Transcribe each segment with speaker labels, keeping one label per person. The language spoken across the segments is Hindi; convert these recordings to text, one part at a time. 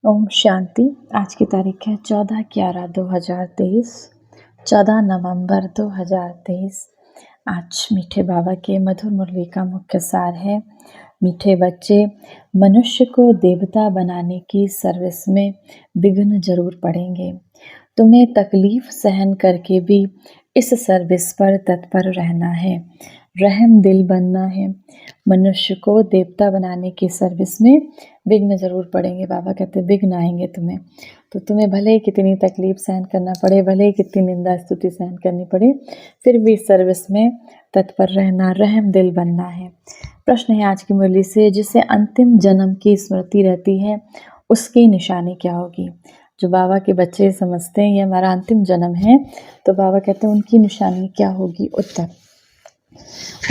Speaker 1: ओम शांति। आज की तारीख है 14/11/2023, 14 नवंबर 2023। आज मीठे बाबा के मधुर मुरली का मुख्य सार है, मीठे बच्चे, मनुष्य को देवता बनाने की सर्विस में विघ्न जरूर पड़ेंगे। तुम्हें तकलीफ सहन करके भी इस सर्विस पर तत्पर रहना है, रहम दिल बनना है। मनुष्य को देवता बनाने की सर्विस में विघ्न जरूर पड़ेंगे। बाबा कहते विघ्न आएंगे तुम्हें, तो तुम्हें भले ही कितनी तकलीफ सहन करना पड़े, भले ही कितनी निंदा स्तुति सहन करनी पड़े, फिर भी सर्विस में तत्पर रहना, रहम दिल बनना है। प्रश्न है आज की मुरली से, जिसे अंतिम जन्म की स्मृति रहती है उसकी निशानी क्या होगी? जो बाबा के बच्चे समझते हैं ये हमारा अंतिम जन्म है, तो बाबा कहते हैं उनकी निशानी क्या होगी? उत्तर,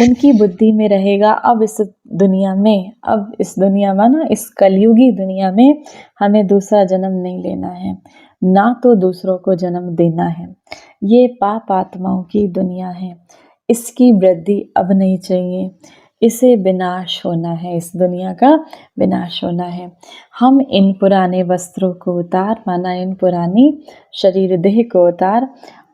Speaker 1: उनकी बुद्धि में रहेगा अब इस दुनिया में ना, इस कलयुगी दुनिया में हमें दूसरा जन्म नहीं लेना है, ना तो दूसरों को जन्म देना है। ये पाप आत्माओं की दुनिया है, इसकी वृद्धि अब नहीं चाहिए, इसे विनाश होना है, इस दुनिया का विनाश होना है। हम इन पुराने वस्त्रों को उतार, माना इन पुरानी शरीर देह को उतार,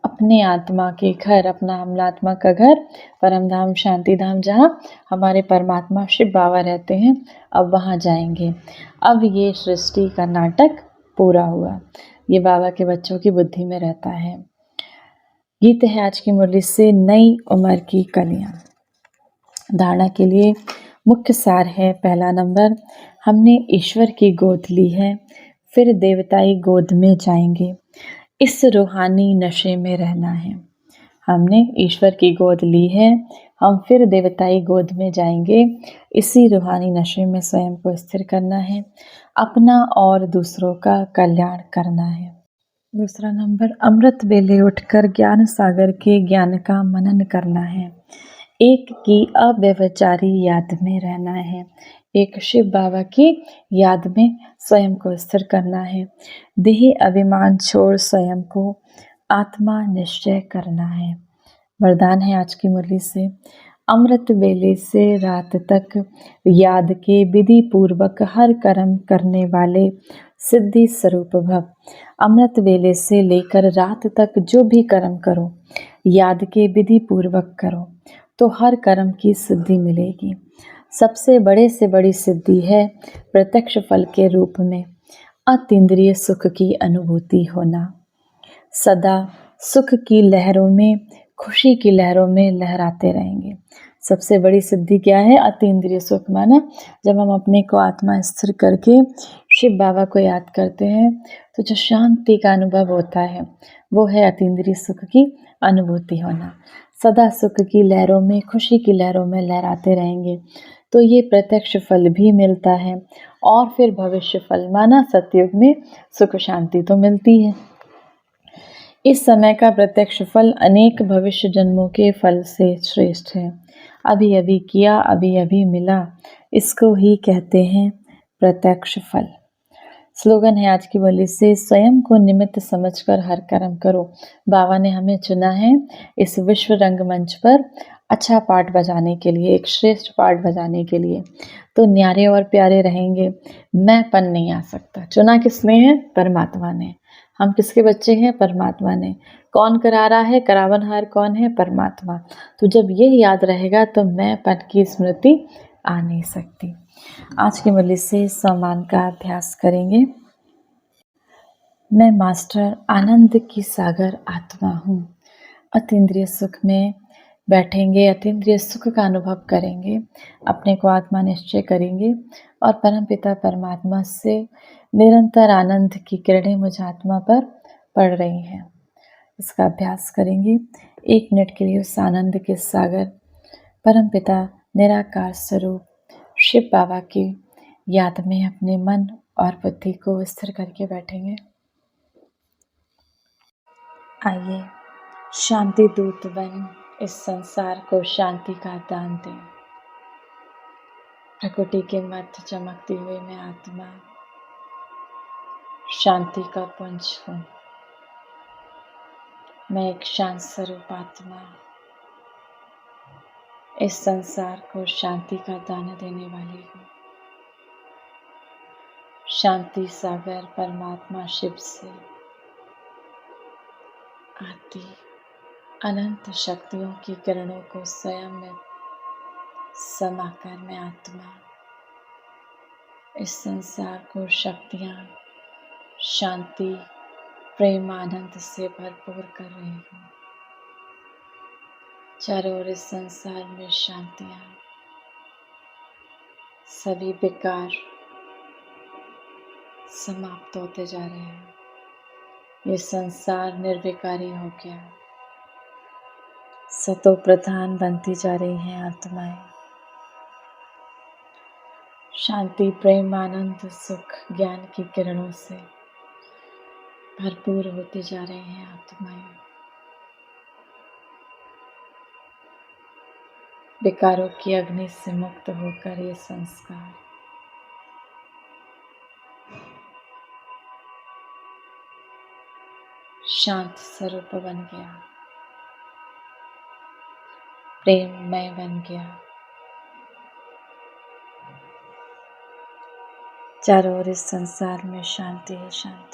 Speaker 1: अपने आत्मा के घर, अपना हमलात्मा का घर, परम धाम शांति धाम, जहाँ हमारे परमात्मा शिव बाबा रहते हैं, अब वहाँ जाएंगे। अब ये सृष्टि का नाटक पूरा हुआ, ये बाबा के बच्चों की बुद्धि में रहता है। गीत है आज की मुरली से, नई उम्र की कलियां। धारणा के लिए मुख्य सार है, पहला नंबर, हमने ईश्वर की गोद ली है, फिर देवताई गोद में जाएंगे। इस रूहानी नशे में रहना है। हमने ईश्वर की गोद ली है, हम फिर देवताई गोद में जाएंगे। इसी रूहानी नशे में स्वयं को स्थिर करना है, अपना और दूसरों का कल्याण करना है। दूसरा नंबर, अमृत वेले उठकर ज्ञान सागर के ज्ञान का मनन करना है। एक की अव्यभिचारी याद में रहना है, एक शिव बाबा की याद में स्वयं को स्थिर करना है। देह अभिमान छोड़ स्वयं को आत्मा निश्चय करना है। वरदान है आज की मुरली से, अमृत वेले से रात तक याद के विधि पूर्वक हर कर्म करने वाले सिद्धि स्वरूप भव। अमृत वेले से लेकर रात तक जो भी कर्म करो, याद के विधि पूर्वक करो, तो हर कर्म की सिद्धि मिलेगी। सबसे बड़े से बड़ी सिद्धि है प्रत्यक्ष फल के रूप में अतीन्द्रिय सुख की अनुभूति होना। सदा सुख की लहरों में, खुशी की लहरों में लहराते रहेंगे। सबसे बड़ी सिद्धि क्या है? अतीन्द्रिय सुख। माना जब हम अपने को आत्मा स्थिर करके शिव बाबा को याद करते हैं, तो जो शांति का अनुभव होता है वो है अतीन्द्रिय सुख की अनुभूति होना। सदा सुख की लहरों में, खुशी की लहरों में लहराते रहेंगे, तो ये प्रत्यक्ष फल भी मिलता है। और फिर भविष्य फल, माना सतयुग में सुख शांति तो मिलती है। इस समय का प्रत्यक्ष फल अनेक भविष्य जन्मों के फल से श्रेष्ठ है। अभी अभी किया, अभी अभी मिला, इसको ही कहते हैं प्रत्यक्ष फल। स्लोगन है आज की बोली से, स्वयं को निमित्त समझकर हर कर्म करो। बाबा ने हमें चुना है इस विश्व रंगमंच पर अच्छा पाठ बजाने के लिए, एक श्रेष्ठ पाठ बजाने के लिए, तो न्यारे और प्यारे रहेंगे। मैंपन नहीं आ सकता। चुना किसने है? परमात्मा ने। हम किसके बच्चे हैं? परमात्मा ने। कौन करा रहा है? करावनहार कौन है? परमात्मा। तो जब ये याद रहेगा तो मैंपन की स्मृति आ नहीं सकती। आज की मुरली से सम्मान का अभ्यास करेंगे। मैं मास्टर आनंद की सागर आत्मा हूँ। अतीन्द्रिय सुख में बैठेंगे, अतीन्द्रिय सुख का अनुभव करेंगे, अपने को आत्मा निश्चय करेंगे और परमपिता परमात्मा से निरंतर आनंद की किरणें मुझ आत्मा पर पड़ रही हैं। इसका अभ्यास करेंगे 1 मिनट के लिए। उस आनंद के सागर परमपिता निराकार स्वरूप शिव बाबा की याद में अपने मन और बुद्धि को स्थिर करके बैठेंगे। आइए शांति दूत बन इस संसार को शांति का दान दें। प्रकृति के मध्य चमकती हुई मैं आत्मा शांति का पुंज हूँ। मैं एक शांत स्वरूप आत्मा इस संसार को शांति का दान देने वाली हूँ। शांति सागर परमात्मा शिव से आती अनंत शक्तियों की किरणों को स्वयं में समाकर मैं आत्मा इस संसार को शक्तियाँ, शांति, प्रेम, आनंद से भरपूर कर रही हूँ। चारों ओर इस संसार में शांतियाँ, सभी विकार समाप्त होते जा रहे हैं। ये संसार निर्विकारी हो गया, सतो प्रधान बनती जा रही हैं आत्माएं। शांति, प्रेम, आनंद, सुख, ज्ञान की किरणों से भरपूर होती जा रही हैं आत्माएं। विकारों की अग्नि से मुक्त होकर ये संस्कार शांत स्वरूप बन गया, प्रेममय बन गया। चारों ओर इस संसार में शांति ही शांति।